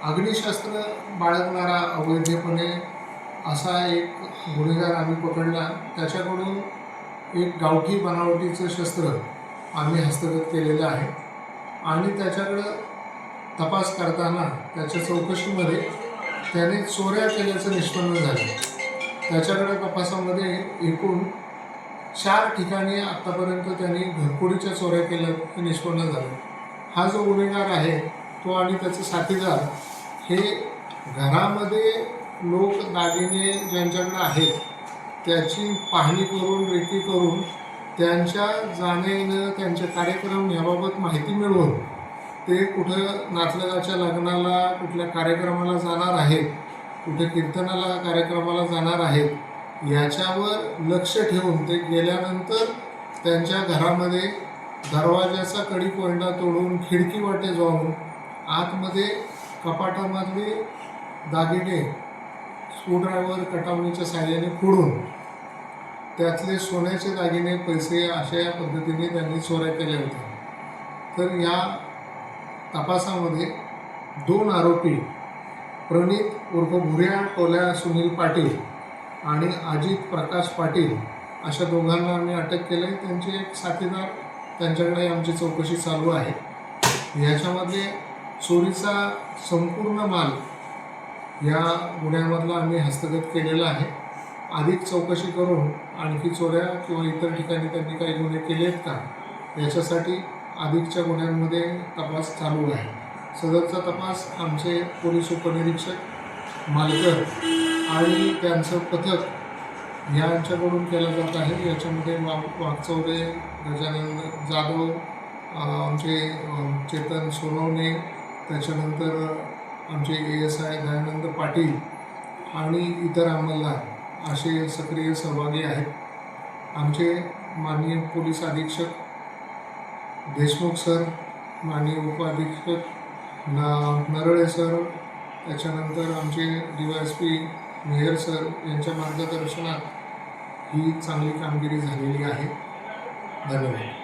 अग्निशस्त्र बाळगणारा अवैधपणे असा एक गुन्हेगार आम्ही पकडला। त्याच्याकडून एक गावठी बनावटीचं शस्त्र आम्ही हस्तगत केलेलं आहे आणि त्याच्याकडं तपास करताना त्याच्या चौकशीमध्ये त्याने चोऱ्या केल्याचं निष्पन्न झालं। त्याच्याकडे तपासामध्ये एकूण 4 ठिकाणी आत्तापर्यंत त्यांनी घरफोडीच्या चोऱ्या केल्याचं निष्पन्न झालं। हा जो गुन्हेगार आहे तो आणि त्याचे साथीदार हे घरामध्ये लोक दागिने ज्यांच्याकडे आहेत त्याची पाहणी करून रेकी करून त्यांच्या जाण्यानं त्यांचे कार्यक्रम याबाबत माहिती मिळवून ते कुठं नातलगाच्या लग्नाला कुठल्या कार्यक्रमाला जाणार आहेत, कुठे कीर्तनाला कार्यक्रमाला जाणार आहेत याच्यावर लक्ष ठेवून ते गेल्यानंतर त्यांच्या घरामध्ये दरवाजाचा कडी कोंडा तोडून खिडकी वाटे जाऊन आतमध्ये कपाटामधले दागिने स्क्रूड्रायव्हर कटावणीच्या साहाय्याने फोडून त्यातले सोन्याचे दागिने पैसे अशा पद्धतीने त्यांनी चोऱ्या केल्या होत्या। तर या तपासामध्ये 2 आरोपी प्रणित उर्फ भुऱ्या टोल्या सुनील पाटील आणि अजित प्रकाश पाटील अशा दोघांना आम्ही अटक केले। त्यांचे एक साथीदार त्यांच्याकडे आमची चौकशी चालू आहे। ह्याच्यामध्ये चोरीचा संपूर्ण माल या गुन्ह्यामधला आम्ही हस्तगत केलेला आहे। अधिक चौकशी करून आणखी चोऱ्या किंवा इतर ठिकाणी त्यांनी काही गुन्हे केले आहेत का याच्यासाठी अधिकच्या गुन्ह्यांमध्ये तपास चालू आहे। सदरचा तपास आमचे पोलीस उपनिरीक्षक मालकर आणि त्यांचं पथक यांच्याकडून केला जात आहे। याच्यामध्ये वाघचौरे, गजानन जाधव, आमचे चेतन सोनवणे, त्याच्यानंतर आमचे ASI दयानंद पाटील आणि इतर अंमलदार असे सक्रिय सहभागी आहेत। आमचे माननीय पोलीस अधीक्षक देशमुख सर, माननीय उपाधीक्षक नरळे सर, त्याच्यानंतर आमचे DYSP मेहर सर यांच्या मार्गदर्शनात ही चांगली कामगिरी झालेली आहे। धन्यवाद।